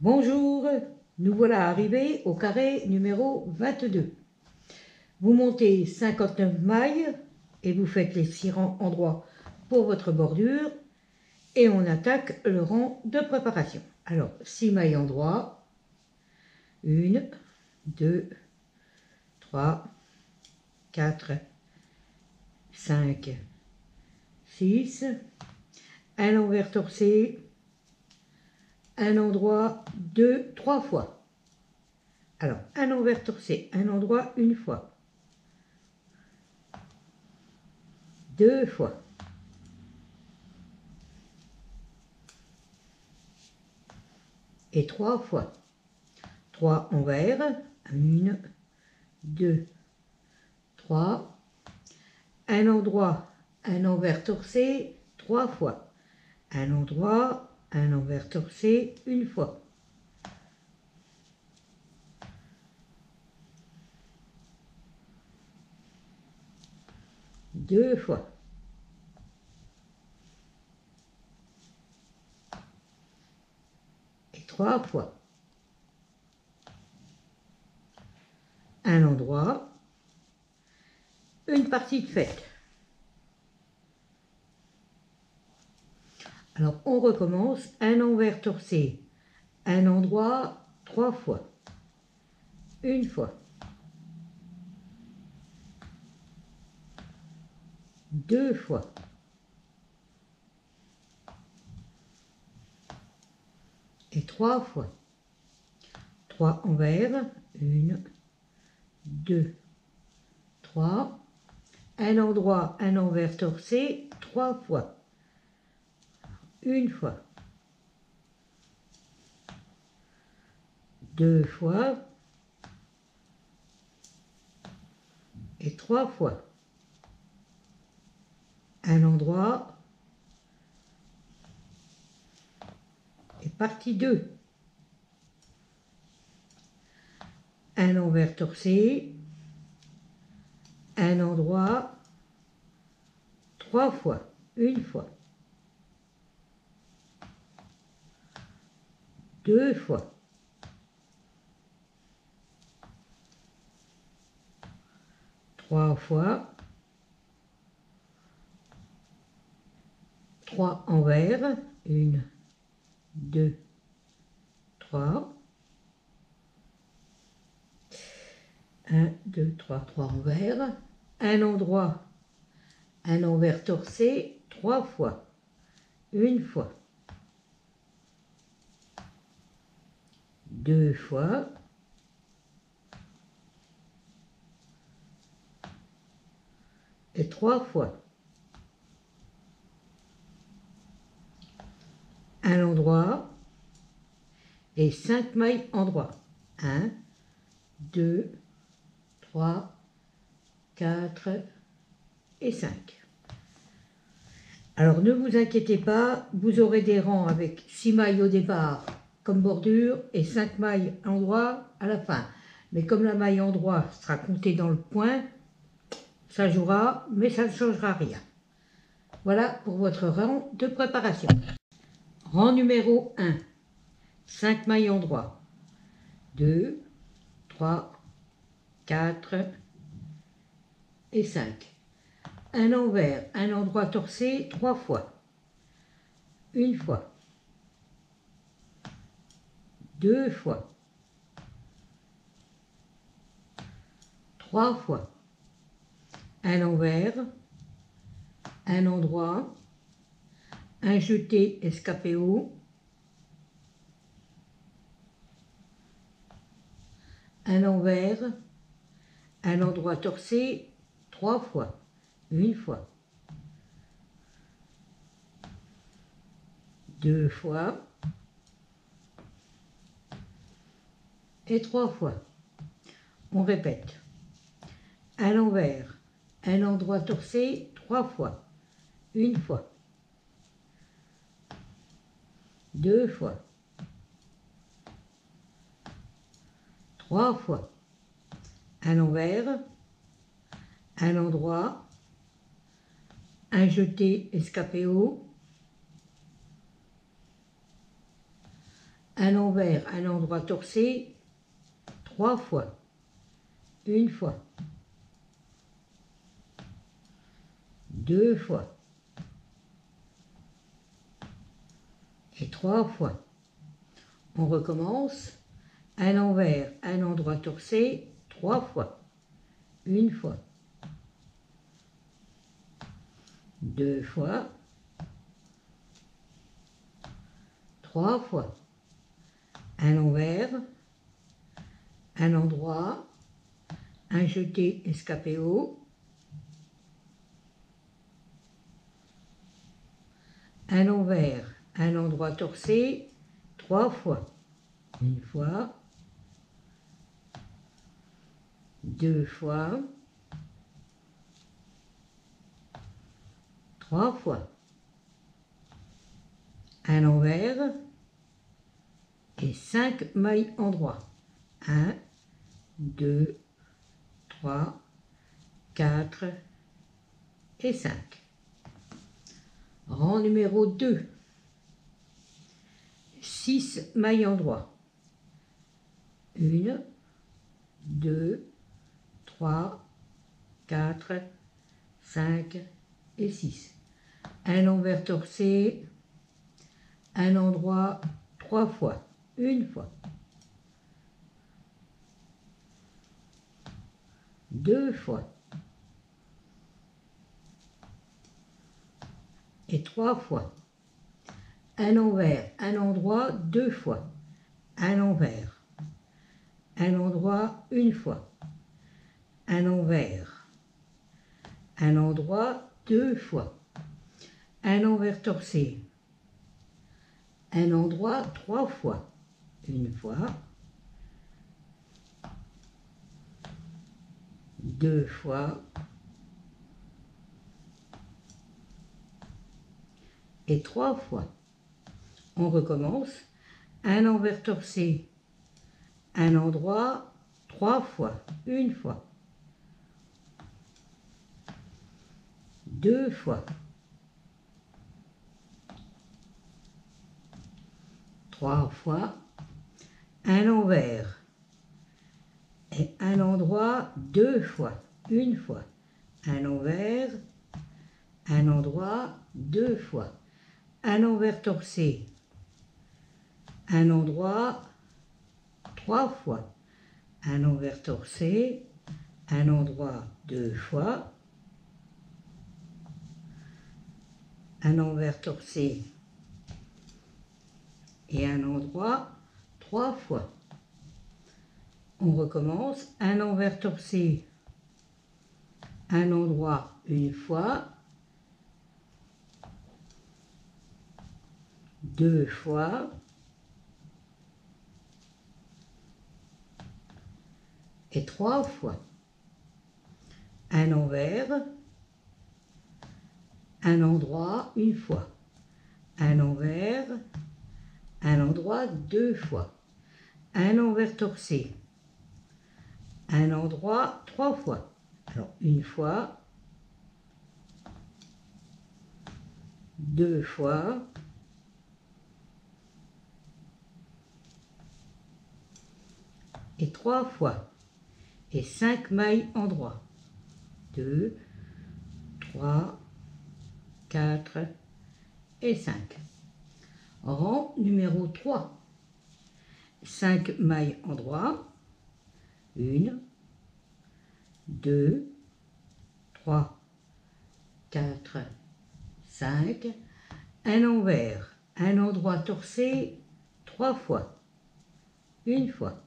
Bonjour, nous voilà arrivés au carré numéro 22. Vous montez 59 mailles et vous faites les 6 rangs endroits pour votre bordure et on attaque le rang de préparation. Alors 6 mailles endroits, 1, 2, 3, 4, 5, 6, un envers torcé, un endroit, 2, 3 fois. Alors, un envers torcé, un endroit, une fois. 2 fois. Et 3 fois. 3 envers, 1, 2, 3. Un endroit, un envers torcé, 3 fois. Un endroit, un envers torcé, une fois. Deux fois. Et 3 fois. Un endroit, une partie de fête. Alors on recommence, un envers torcé, un endroit, 3 fois. Une fois. 2 fois. Et 3 fois. 3 envers, 1, 2, 3. Un endroit, un envers torcé, 3 fois. Une fois. 2 fois. Et 3 fois. Un endroit. Et partie 2. Un envers torcé. Un endroit. 3 fois. Une fois. 2 fois. 3 fois. 3 envers. 1, 2, 3. 1, 2, 3, 3 envers. Un endroit, un envers torcé, 3 fois. Une fois. 2 fois. Et 3 fois. Un endroit et 5 mailles endroits. 1, 2, 3, 4 et 5. Alors ne vous inquiétez pas, vous aurez des rangs avec 6 mailles au départ comme bordure et 5 mailles endroits à la fin. Mais comme la maille endroit sera comptée dans le point, ça jouera, mais ça ne changera rien. Voilà pour votre rang de préparation. Rang numéro 1, 5 mailles endroits. 2, 3, 4 et 5. Un envers, un endroit torcé, 3 fois. Une fois. 2 fois. 3 fois. Un envers, un endroit, un jeté escapé haut, un envers, un endroit torcé, 3 fois. Une fois. 2 fois. Et 3 fois. On répète. À l'envers, un endroit torcé, 3 fois. Une fois. 2 fois. 3 fois. À l'envers, un endroit, un jeté escapé haut, un envers, un endroit torsé, 3 fois, une fois, 2 fois, et 3 fois. On recommence, un envers, un endroit torsé, 3 fois, une fois, 2 fois, 3 fois, un envers, un endroit, un jeté escapé haut, un envers, un endroit torsé, 3 fois, une fois, 2 fois, 3 fois, un envers et 5 mailles endroits. 1, 2, 3, 4 et 5. Rang numéro 2, 6 mailles endroits. 1, 2, 3, 4, 5 et 6. Un envers torsé, un endroit 3 fois, une fois, 2 fois et 3 fois. Un envers, un endroit 2 fois, un envers, un endroit une fois, un envers, un endroit 2 fois, un envers torsé, un endroit 3 fois, une fois, 2 fois et 3 fois. On recommence, un envers torsé, un endroit 3 fois, une fois, 2 fois, 3 fois, un envers et un endroit 2 fois, une fois, un envers, un endroit 2 fois, un envers torsé, un endroit 3 fois, un envers torsé, un endroit 2 fois, un envers torsé et un endroit 3 fois. On recommence, un envers torsé, un endroit une fois, 2 fois, et 3 fois. Un envers, un endroit une fois, un envers, un endroit 2 fois, un envers torsé, un endroit 3 fois. Alors une fois, 2 fois, et 3 fois, et 5 mailles endroits. 2, 3, 4 et 5. Rang numéro 3. 5 mailles endroits. 1, 2, 3, 4, 5. Un envers, un endroit torsé 3 fois. Une fois.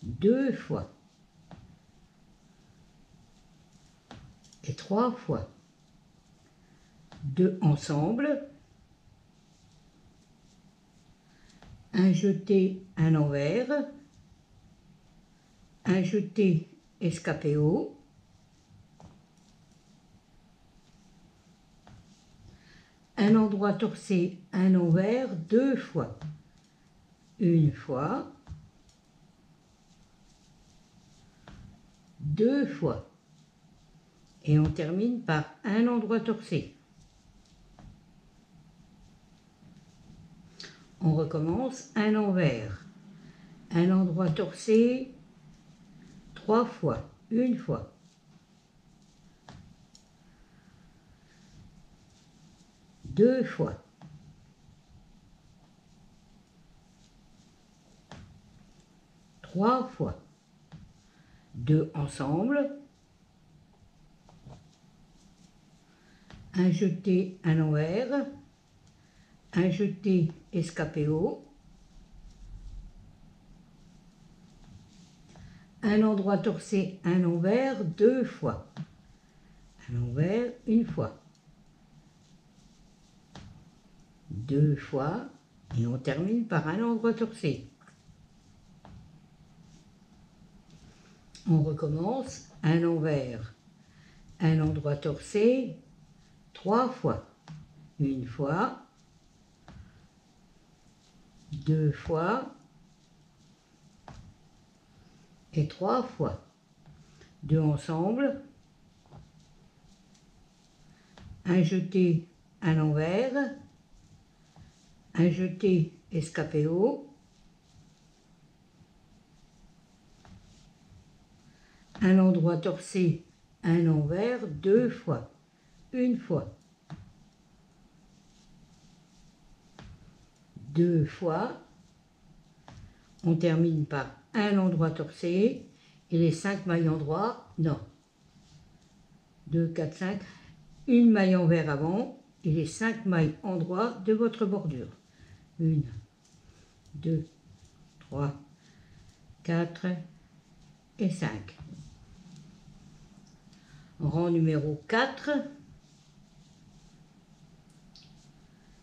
2 fois. Et 3 fois. 2 ensemble. Un jeté, un envers. Un jeté escapé haut. Un endroit torsé, un envers 2 fois. Une fois. 2 fois. Et on termine par un endroit torsé. On recommence. Un envers, un endroit torcé, 3 fois, une fois. Deux fois. Trois fois. Deux ensemble. Un jeté à l'envers, un jeté escapé haut, un endroit torcé, un envers, deux fois, un envers, une fois, deux fois, et on termine par un endroit torcé. On recommence, un envers, un endroit torcé, 3 fois, une fois, deux fois et 3 fois. Deux ensemble, un jeté à l'envers, un jeté escapé haut, un endroit torcé, un envers, deux fois, une fois, deux fois, on termine par un endroit torcé et les 5 mailles endroits, non, 2, 4, 5, une maille envers avant et les 5 mailles endroits de votre bordure. 1, 2, 3, 4 et 5. Rang numéro 4,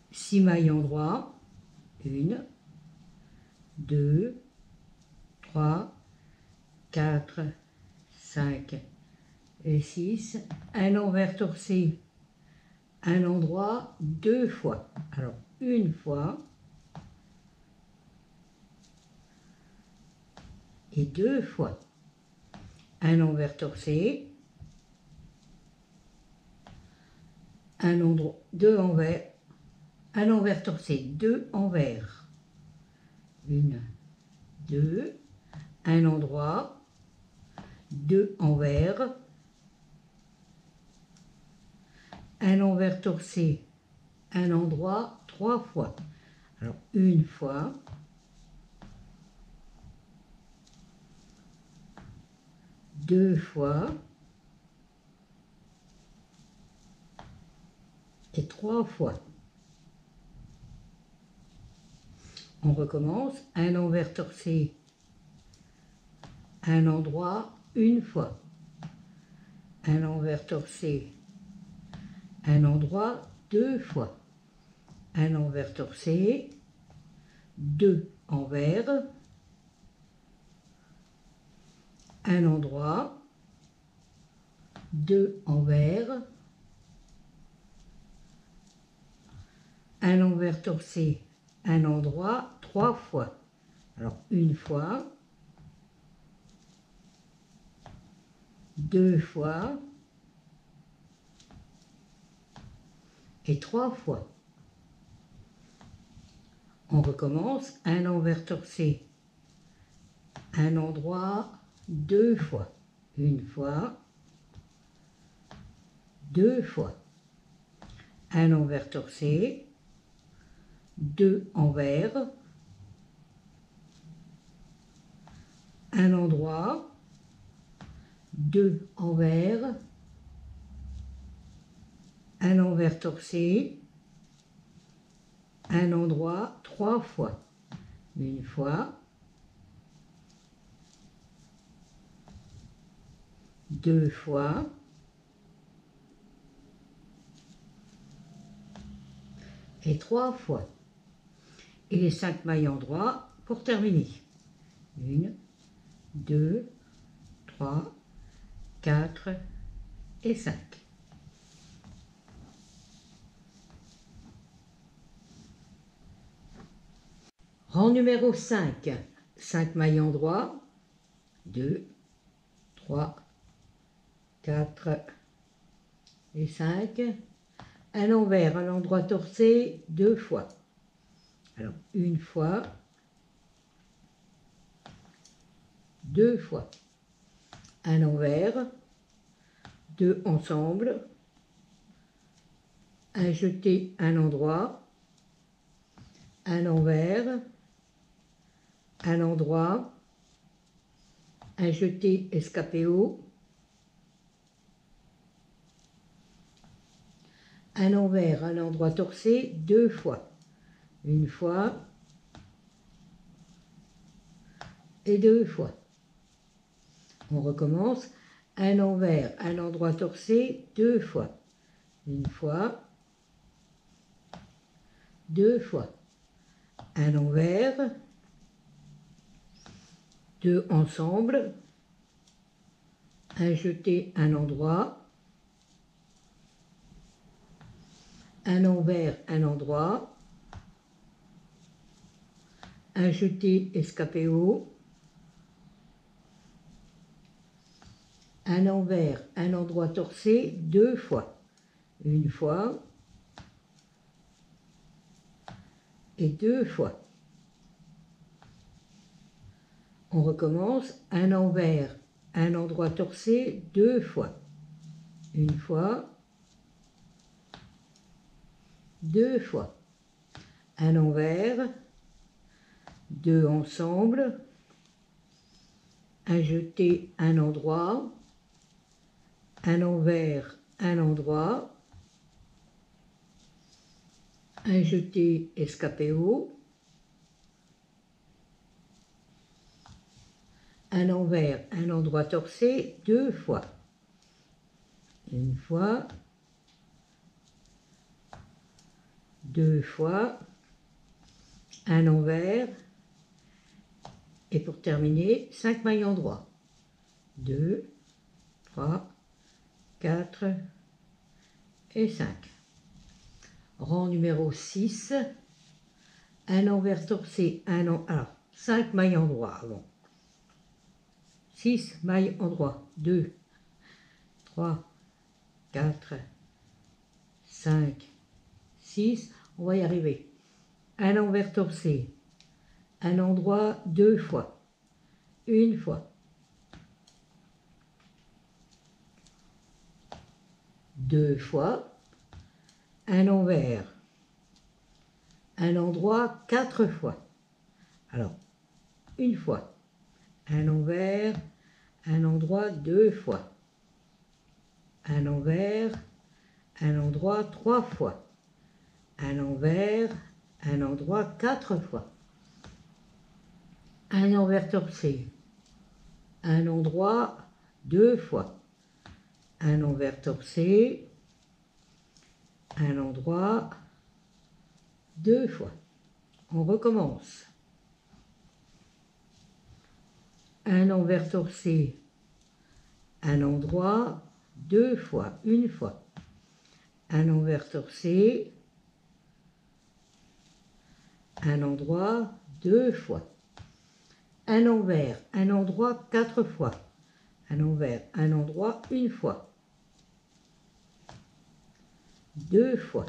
6 mailles endroits, 1, 2, 3, 4, 5 et 6. Un envers torcé, un endroit, deux fois. Alors, une fois et deux fois. Un envers torcé, un endroit, deux envers, un envers torcé, deux envers. 1, 2, un endroit, deux envers, un envers torcé, un endroit, 3 fois. Alors, une fois, deux fois et 3 fois. On recommence, un envers torcé, un endroit, une fois. Un envers torcé, un endroit, deux fois. Un envers torcé, deux envers, un endroit, deux envers, un envers torcé, un endroit, 3 fois. Alors, une fois, deux fois et 3 fois. On recommence, un envers torcé, un endroit, deux fois. Une fois, deux fois. Un envers torcé, deux envers, un endroit, deux envers, un envers torcé, un endroit, 3 fois. Une fois, deux fois et 3 fois. Et les 5 mailles endroits pour terminer. 1, 2, 3, 4 et 5. Rang numéro 5. 5 mailles endroits. 2, 3, 4 et 5. Un envers à l'endroit torcé, deux fois. Alors, une fois, deux fois. Un envers, deux ensemble, un jeté, un endroit, un envers, un endroit, un jeté escapé haut, un envers, un endroit torsé, deux fois. Une fois et deux fois. On recommence. Un envers, un endroit torsé, deux fois. Une fois, deux fois. Un envers, deux ensemble, un jeté, un endroit, un envers, un endroit, un jeté escapé haut, un envers, un endroit torsé, deux fois. Une fois et deux fois. On recommence. Un envers, un endroit torsé, deux fois. Une fois, deux fois. Un envers, deux ensemble, un jeté, un endroit, un envers, un endroit, un jeté escapé haut, un envers, un endroit torsé, deux fois. Une fois, deux fois, un envers, et pour terminer, 5 mailles en droit. 2, 3, 4 et 5. Rang numéro 6, un envers torsé, alors 5 mailles en droit avant. 6 mailles en droit, 2, 3, 4, 5, 6, on va y arriver. Un envers torsé, un endroit deux fois, une fois, deux fois, un envers, un endroit quatre fois. Alors, une fois, un envers, un endroit deux fois, un envers, un endroit trois fois, un envers, un endroit quatre fois, un envers torsé, un endroit deux fois, un envers torsé, un endroit deux fois. On recommence. Un envers torsé, un endroit deux fois, une fois. Un envers torsé, un endroit deux fois. Un envers, un endroit quatre fois. Un envers, un endroit une fois. Deux fois.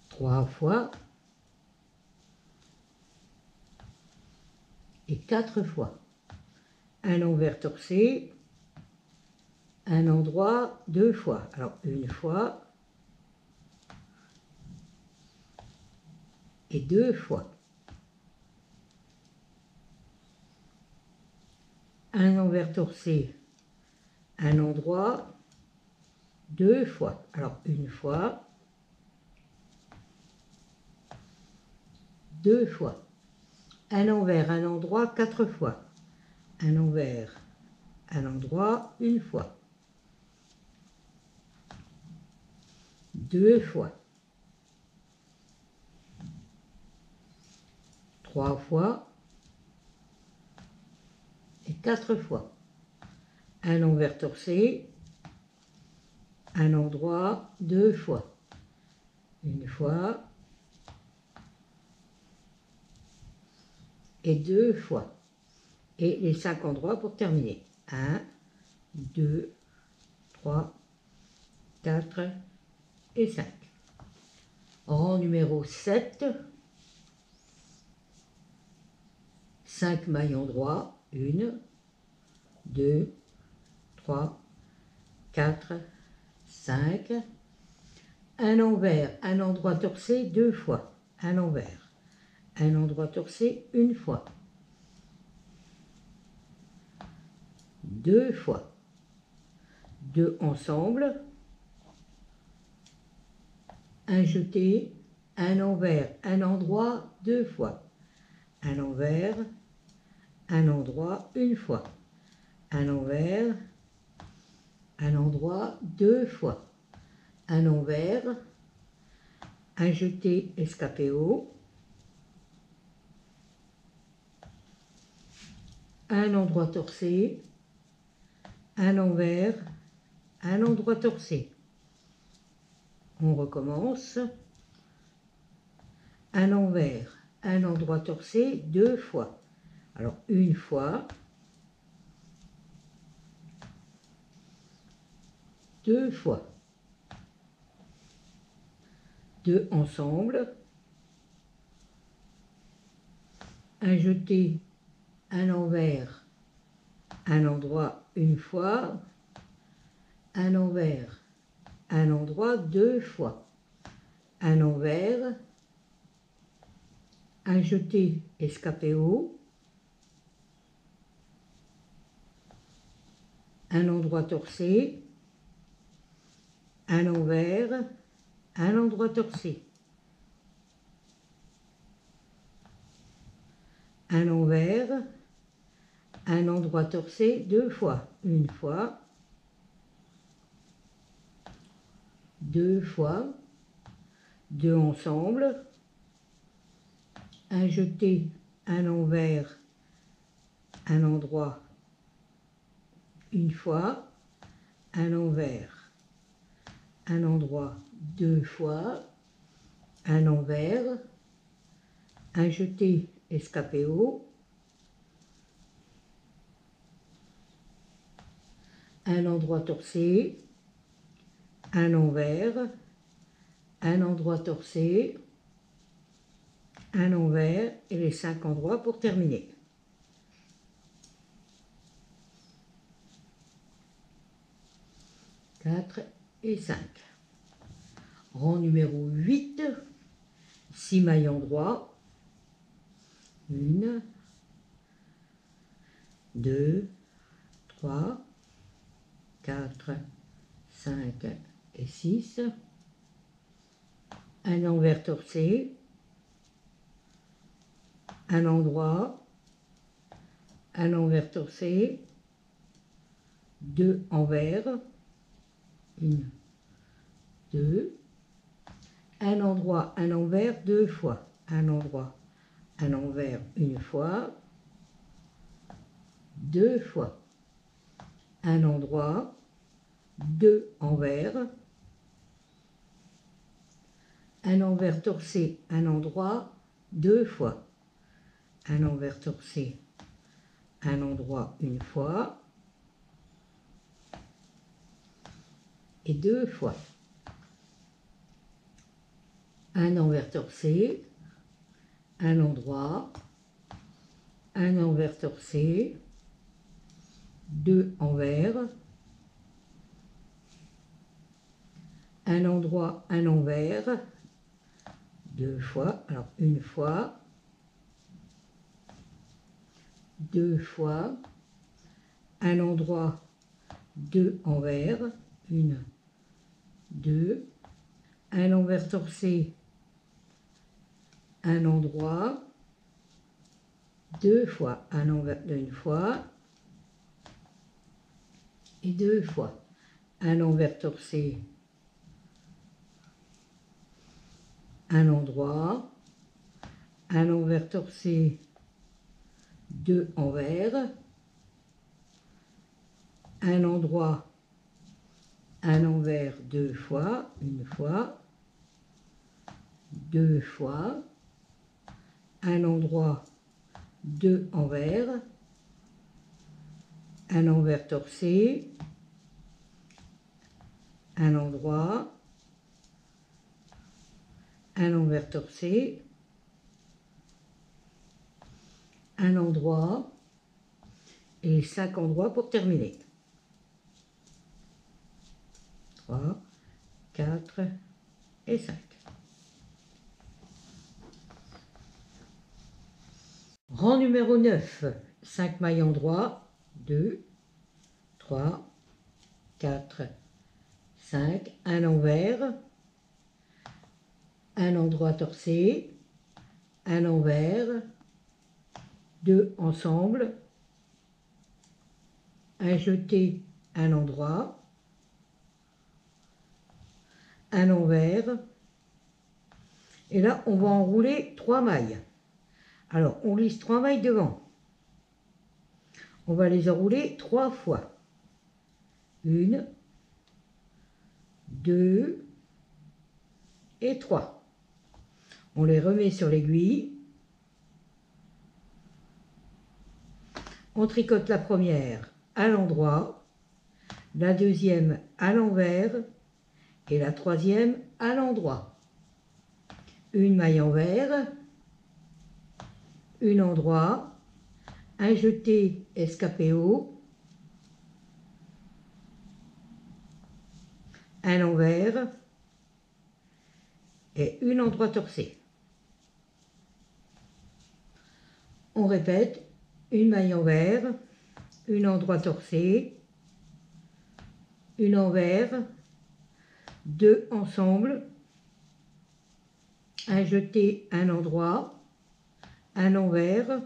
Trois fois. Et quatre fois. Un envers torsé, un endroit deux fois. Alors une fois et deux fois. Un envers torsé, un endroit deux fois. Alors une fois, deux fois. Un envers, un endroit quatre fois. Un envers, un endroit une fois. Deux fois. Trois fois. Et quatre fois. Un envers torsé, un endroit deux fois. Une fois. Et deux fois. Et les 5 endroits pour terminer. 1, 2, 3, 4 et 5. Rang numéro 7, 5 maillons droits, 1, 2, 3, 4, 5. Un envers, un endroit torcé 2 fois, un envers, un endroit torcé 1 fois, 2 fois, 2 ensemble, un jeté, un envers, un endroit 2 fois, un envers, un endroit 1 fois, un envers, un endroit 2 fois, un envers, un jeté escapé haut, un endroit torcé, un envers, un endroit torcé. On recommence. Un envers, un endroit torcé 2 fois. Alors 1 fois, 2 fois, 2 ensemble, un jeté, un envers, un endroit 1 fois, un envers, un endroit 2 fois, un envers, un jeté escapé haut, un endroit torcé, un envers, un endroit torcé, un envers, un endroit torcé 2 fois, 1 fois, 2 fois, 2 ensemble, un jeté, un envers, un endroit 1 fois, un envers, un endroit 2 fois, un envers, un jeté escapé haut, un endroit torcé, un envers, un endroit torcé, un envers et les 5 endroits pour terminer. Quatre et 5. Rang numéro 8, 6 maillons droits, 1, 2, 3, 4, 5 et 6. Un envers torcé, un endroit, un envers torcé, 2 envers, 1, 2, un endroit, un envers 2 fois, un endroit, un envers 1 fois, 2 fois, un endroit, 2 envers, un envers torcé, un endroit 2 fois, un envers torcé, un endroit 1 fois et 2 fois, un envers torcé, un endroit, un envers torcé, 2 envers, un endroit, un envers, 2 fois, alors 1 fois, 2 fois, un endroit, 2 envers, 1, 2, un envers torcé, un endroit, 2 fois, un envers d'une fois et 2 fois, un envers torcé, un endroit, un envers torcé, 2 envers, un endroit, un envers 2 fois, 1 fois, 2 fois, un endroit, 2 envers, un envers torcé, un endroit, un envers torcé, un endroit et 5 endroits pour terminer. 3, 4 et 5. Rang numéro 9, 5 mailles endroits, 2, 3, 4, 5, un envers, un endroit torcé, un envers, 2 ensemble, un jeté, un endroit, un envers, et là on va enrouler 3 mailles. Alors on lisse 3 mailles devant, on va les enrouler 3 fois, 1, 2 et 3. On les remet sur l'aiguille, on tricote la première à l'endroit, la deuxième à l'envers et la troisième à l'endroit. Une maille envers, une endroit, un jeté escapé haut, un envers et une endroit torcé. On répète, une maille envers, une endroit torcé, une envers, 2 ensemble, un jeté, un endroit, un envers,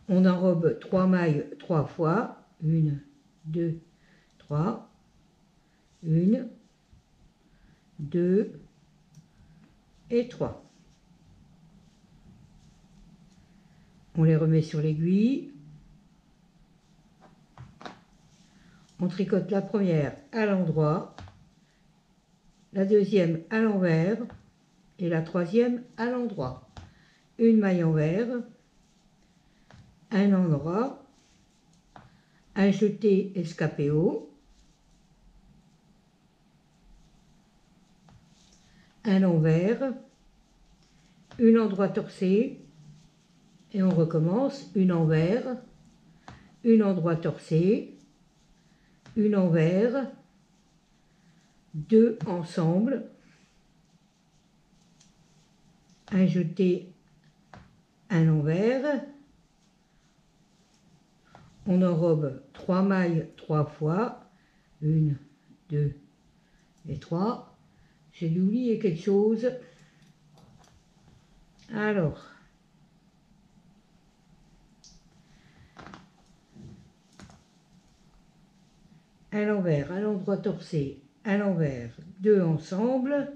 on enrobe 3 mailles 3 fois, 1, 2, 3, 1, 2 et 3. On les remet sur l'aiguille, on tricote la première à l'endroit, la deuxième à l'envers et la troisième à l'endroit. Une maille envers, un endroit, un jeté escapé haut, un envers, une endroit torcé, et on recommence, une envers, une endroit torcé, une envers, 2 ensemble, un jeté, un envers, on enrobe 3 mailles 3 fois, 1, 2 et 3. J'ai dû oublier quelque chose. Alors, à l'envers, à l'endroit torcé, à l'envers, 2 ensemble,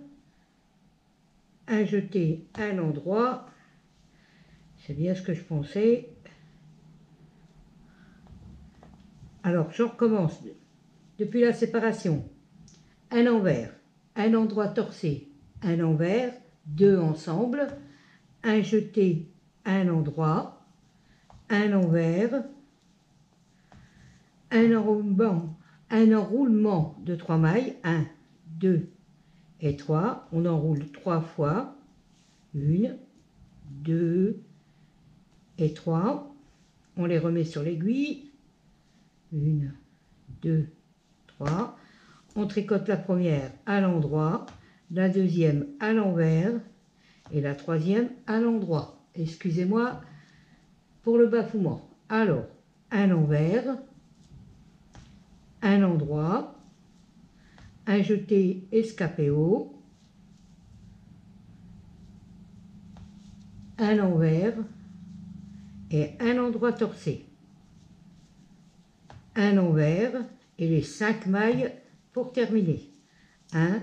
un jeté, un endroit, c'est bien ce que je pensais. Alors, je recommence depuis la séparation. Un envers, un endroit torcé, un envers, 2 ensemble, un jeté, un endroit, un envers, un enroulement de 3 mailles, 1, 2 et 3. On enroule 3 fois, 1, 2 et 3. On les remet sur l'aiguille, 1, 2, 3. On tricote la première à l'endroit, la deuxième à l'envers et la troisième à l'endroit. Excusez-moi pour le bafouement. Alors, un envers, un endroit, un jeté escapé haut, un envers et un endroit torcé. Un envers et les 5 mailles pour terminer. 1,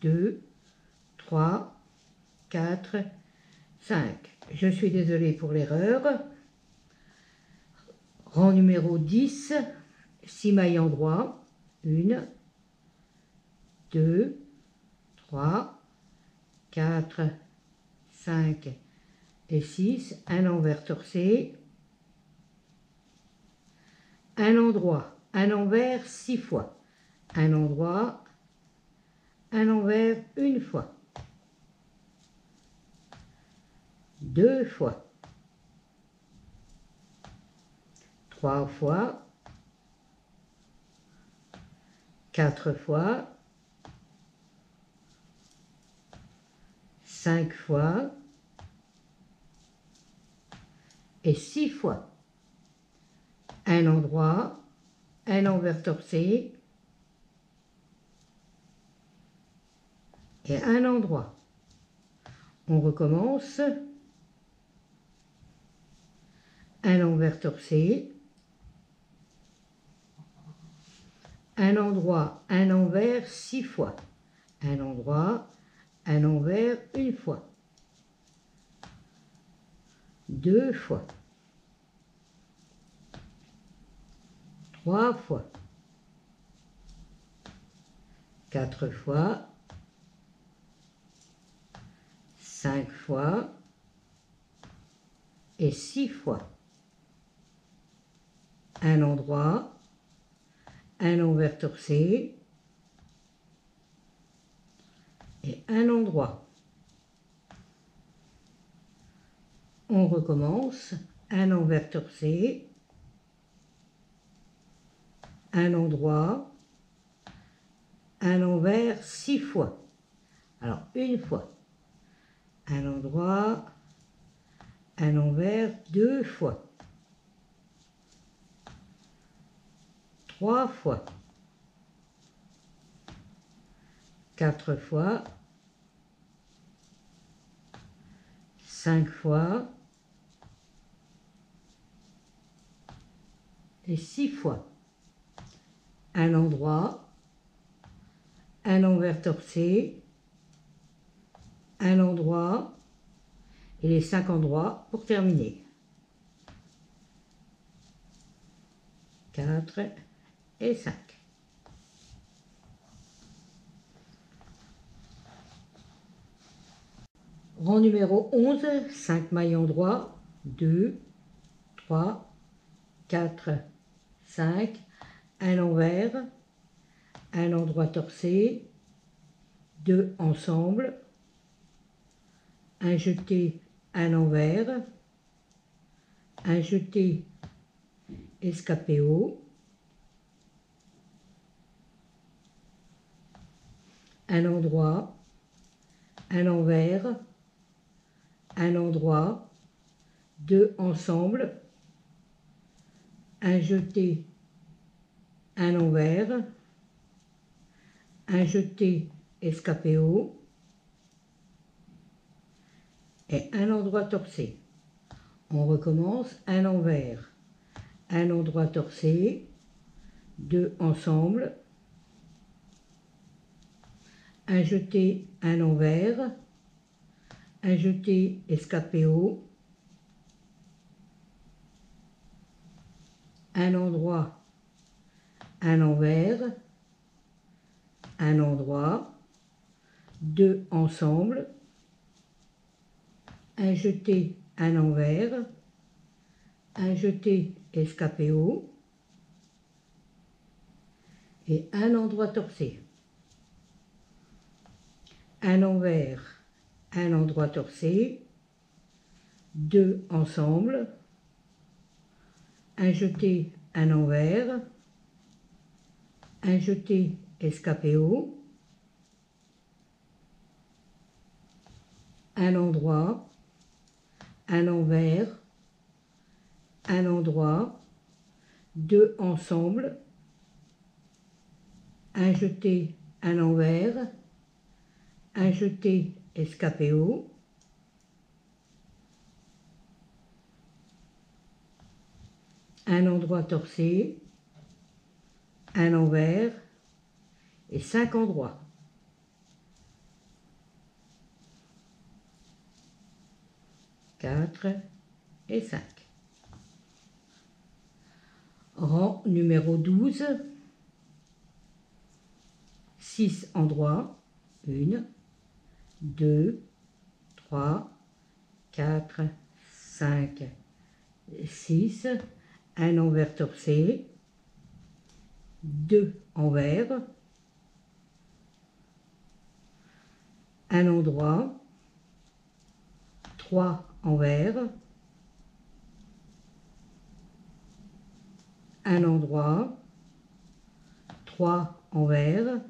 2, 3, 4, 5. Je suis désolée pour l'erreur. Rang numéro 10, 6 mailles endroit. 1, 2, 3, 4, 5 et 6. Un envers torcé. Un endroit, un envers 6 fois. Un endroit, un envers une fois, 2 fois, 3 fois, 4 fois, 5 fois et 6 fois. Un endroit, un envers torcé et un endroit. On recommence. Un envers torcé, un endroit, un envers 6 fois. Un endroit, un envers une fois. 2 fois. 3 fois. 4 fois. 5 fois. Et 6 fois. Un endroit, un envers torcé et un endroit. On recommence. Un envers torcé, un endroit, un envers 6 fois. Alors, une fois. Un endroit, un envers 2 fois. 3 fois. 4 fois. 5 fois. Et 6 fois. Un endroit, un envers torcé, un endroit et les 5 endroits pour terminer. 4 et 5. Rang numéro 11, 5 mailles endroits, 2, 3, 4, 5, un envers, un endroit torcé, 2 ensemble, un jeté, un envers, un jeté escapé haut, un endroit, un envers, un endroit, 2 ensemble, un jeté, un envers, un jeté escapé haut et un endroit torcé. On recommence. Un envers, un endroit torcé, 2 ensemble, un jeté, un envers, un jeté escapé haut, un endroit, un envers, un endroit, 2 ensemble, un jeté, un envers, un jeté escapé haut et un endroit torcé. Un envers, un endroit torcé, 2 ensemble, un jeté, un envers, un jeté escapé haut, un endroit, un envers, un endroit, 2 ensemble, un jeté, un envers, un jeté escapé haut, un endroit torcé, un envers et 5 endroits. Quatre et 5. Rang numéro 12, 6 endroits, 1, 2, 3, 4, 5, 6, un envers torcé, 2 envers, un endroit, 3 envers, un endroit, 3 envers,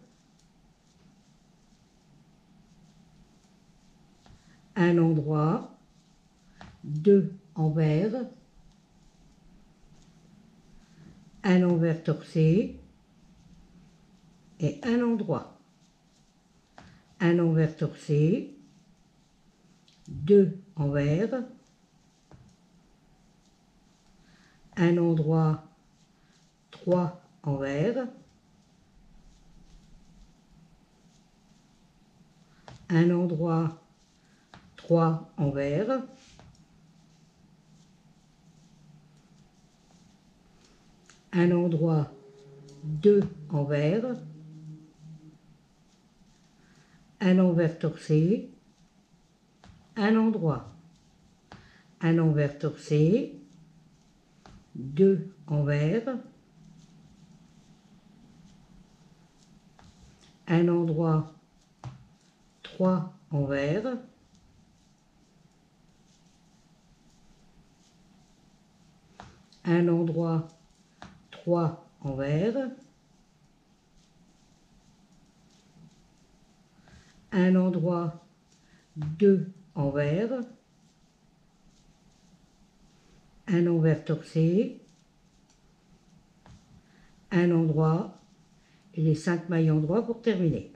un endroit, 2 envers, un envers torcé et un endroit, un envers torcé, 2 envers, un endroit, 3 envers, un endroit, 3 envers, un endroit, 2 envers, un envers torcé, un endroit, un envers torcé, 2 envers, un endroit, 3 envers, un endroit, 3 envers, un endroit, 2 envers, un envers torcé, un endroit et les 5 mailles endroits pour terminer.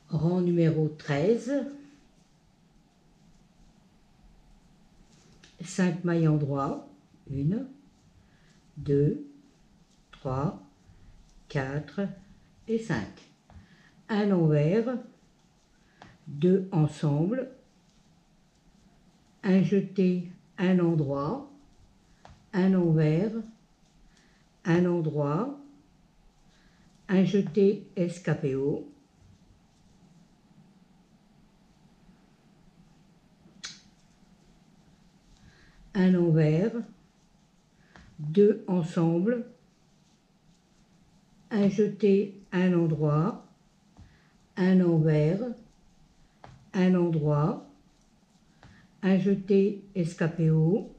Rang numéro 13, 5 mailles endroits, 1, 2, 3, 4 et 5. Un envers, 2 ensemble, un jeté, un endroit, un envers, un endroit, un jeté escapé haut, un envers, 2 ensemble, un jeté, un endroit, un envers, un endroit, un jeté escapé haut,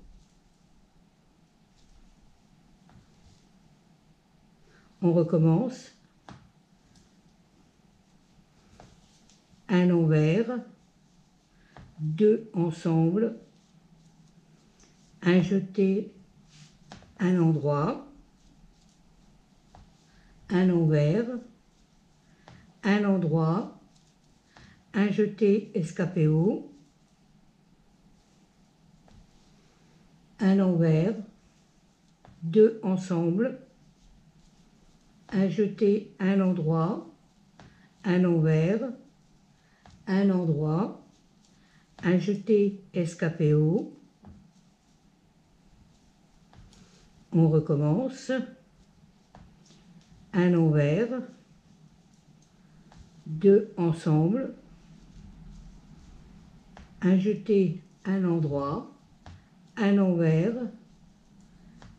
on recommence, un envers, 2 ensemble, un jeté, un endroit, un envers, un endroit, un jeté escapé haut, un envers, 2 ensemble, un jeté, un endroit, un envers, un endroit, un jeté escapé haut, on recommence, un envers, 2 ensemble, un jeté, un endroit, un envers,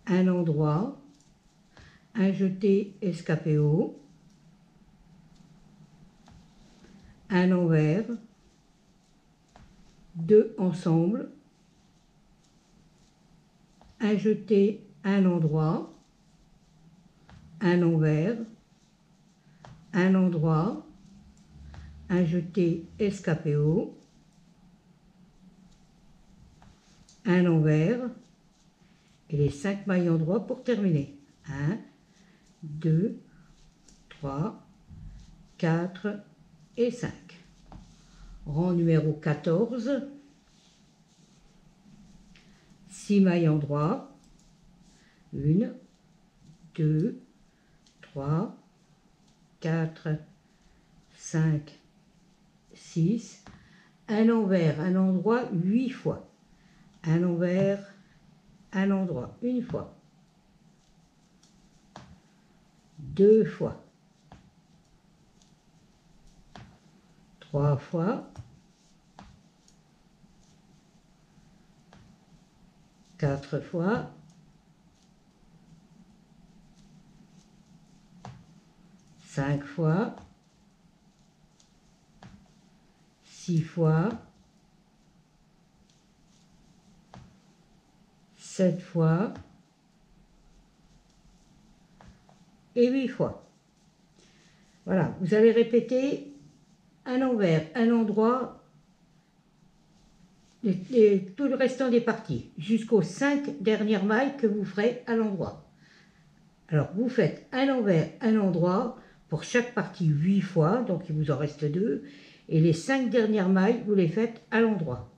un endroit, un jeté escapé haut, un envers, 2 ensemble, un jeté, un endroit, un envers, un endroit, un jeté escapé haut, un envers et les 5 mailles endroits pour terminer. 1, 2, 3, 4 et 5. Rang numéro 14, 6 mailles endroits, 1, 2, 3, 4, 5, 6, un envers, un endroit 8 fois, un envers, un endroit une fois, 2 fois, 3 fois, 4 fois, 5 fois, 6 fois, 7 fois et 8 fois. Voilà, vous allez répéter à l'envers, à l'endroit, tout le restant des parties, jusqu'aux 5 dernières mailles que vous ferez à l'endroit. Alors, vous faites à l'envers, à l'endroit, pour chaque partie 8 fois, donc il vous en reste 2, et les 5 dernières mailles, vous les faites à l'endroit.